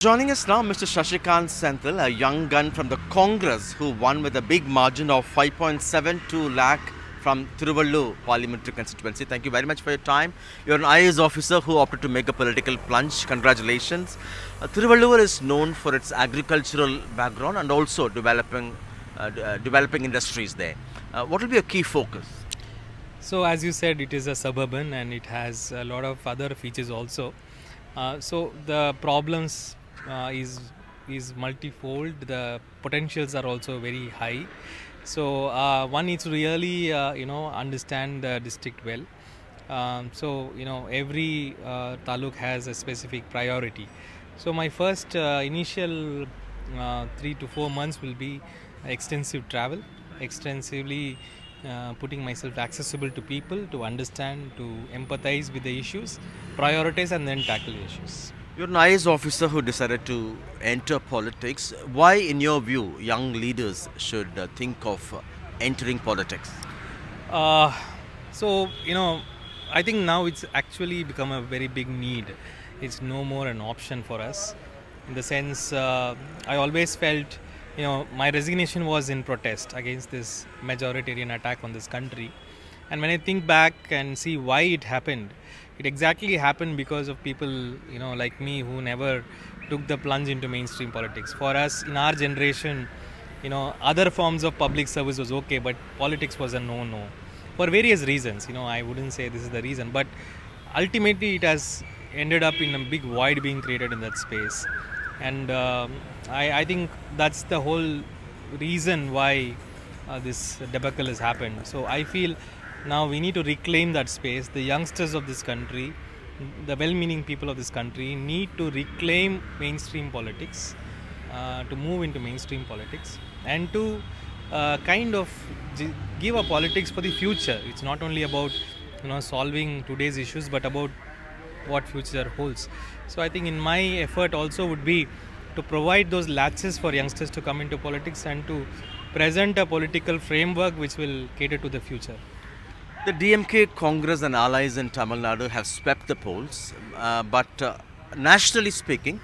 Joining us now, Mr. Sasikanth Senthil, a young gun from the Congress who won with a big margin of 5.72 lakh from Tiruvallur parliamentary constituency. Thank you very much for your time. You're an IAS officer who opted to make a political plunge. Congratulations. Tiruvallur is known for its agricultural background and also developing industries there. What will be a key focus? So as you said, it is a suburban and it has a lot of other features also. So the problems is multifold. The potentials are also very high. So one needs to really understand the district well. Every taluk has a specific priority. So my first initial 3 to 4 months will be extensive travel, extensively putting myself accessible to people, to understand, to empathize with the issues, prioritize and then tackle the issues. You're an IAS officer who decided to enter politics. Why, in your view, young leaders should think of entering politics? I think now it's actually become a very big need. It's no more an option for us. In the sense, I always felt, my resignation was in protest against this majoritarian attack on this country. And when I think back and see why it happened, it exactly happened because of people, like me who never took the plunge into mainstream politics. For us, in our generation, other forms of public service was okay, but politics was a no-no. For various reasons, I wouldn't say this is the reason, but ultimately it has ended up in a big void being created in that space. And I think that's the whole reason why this debacle has happened. So I feel now we need to reclaim that space. The youngsters of this country, the well-meaning people of this country need to reclaim mainstream politics, to move into mainstream politics and to give a politics for the future. It's not only about solving today's issues but about what future holds. So I think in my effort also would be to provide those latches for youngsters to come into politics and to present a political framework which will cater to the future. The DMK, Congress and allies in Tamil Nadu have swept the polls, but nationally speaking,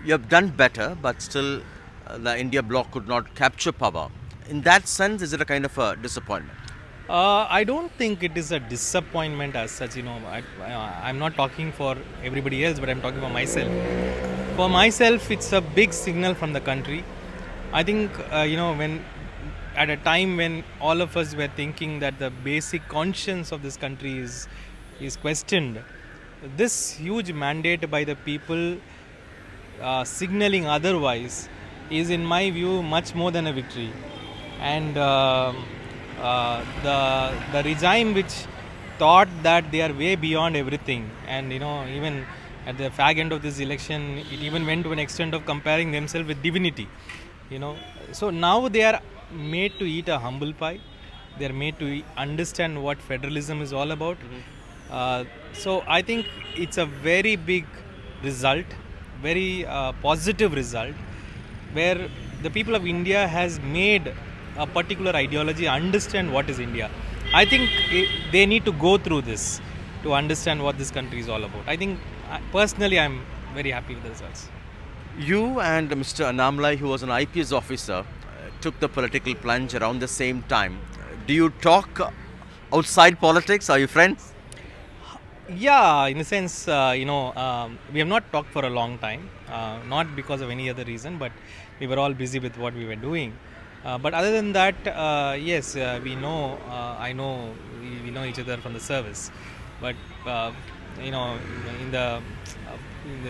you have done better, but still the India bloc could not capture power. In that sense, is it a kind of a disappointment? I don't think it is a disappointment as such. I'm not talking for everybody else, but I'm talking for myself. For myself, it's a big signal from the country. I think, when at a time when all of us were thinking that the basic conscience of this country is questioned, this huge mandate by the people signaling otherwise is, in my view, much more than a victory. And the regime which thought that they are way beyond everything, and even at the fag end of this election, it even went to an extent of comparing themselves with divinity. So now they are made to eat a humble pie. They are made to understand what federalism is all about. So I think it's a very big result, very positive result, where the people of India has made a particular ideology understand what is India. I think they need to go through this to understand what this country is all about. I think personally I'm very happy with the results. You and Mr. Annamalai, who was an IPS officer, took the political plunge around the same time. Do you talk outside politics? Are you friends? Yeah, in a sense, we have not talked for a long time, not because of any other reason, but we were all busy with what we were doing. But other than that, yes, we know, we know each other from the service. But, in the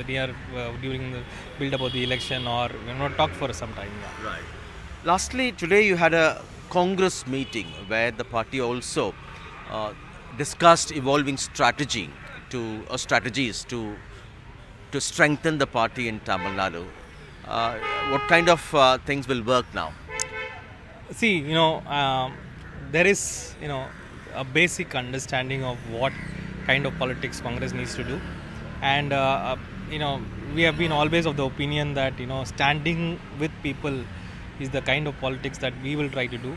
near, during the build up of the election, or we have not talked for some time. Yeah. Right. Lastly, today you had a Congress meeting where the party also discussed evolving strategies to strengthen the party in Tamil Nadu. What kind of things will work now? See, there is, a basic understanding of what kind of politics Congress needs to do. And, we have been always of the opinion that, standing with people is the kind of politics that we will try to do.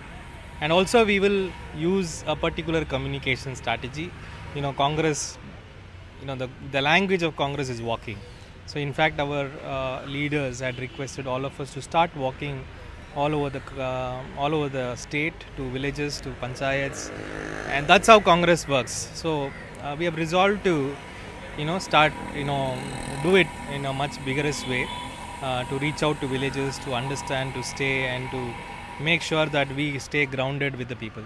And also we will use a particular communication strategy. Congress, the language of Congress is walking. So in fact, our leaders had requested all of us to start walking all over the state, to villages, to panchayats, and that's how Congress works. So we have resolved to, start, do it in a much vigorous way, to reach out to villages, to understand, to stay, and to make sure that we stay grounded with the people.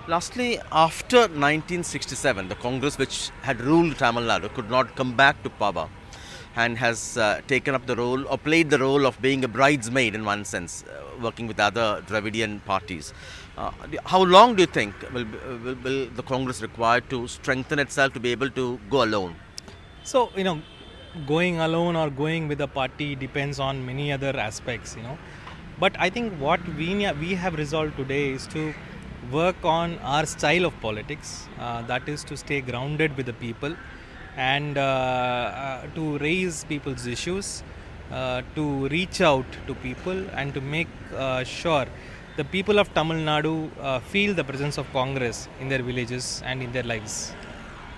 Lastly, after 1967, the Congress which had ruled Tamil Nadu could not come back to power and has taken up the role or played the role of being a bridesmaid in one sense, working with other Dravidian parties. How long do you think will the Congress require to strengthen itself to be able to go alone? So, going alone or going with a party depends on many other aspects, But I think what we have resolved today is to work on our style of politics, that is to stay grounded with the people and to raise people's issues, to reach out to people and to make sure the people of Tamil Nadu feel the presence of Congress in their villages and in their lives.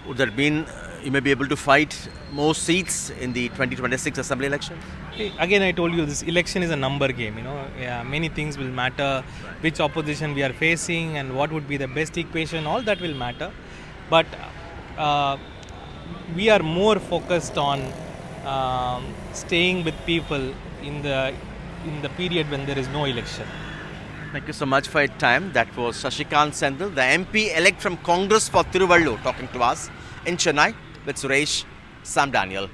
Would that mean you may be able to fight more seats in the 2026 assembly election? Again, I told you this election is a number game. Many things will matter. Which opposition we are facing and what would be the best equation, all that will matter. But we are more focused on staying with people in the period when there is no election. Thank you so much for your time. That was Sasikanth Senthil, the MP elect from Congress for Tiruvallur, talking to us in Chennai with Suresh Sam Daniel.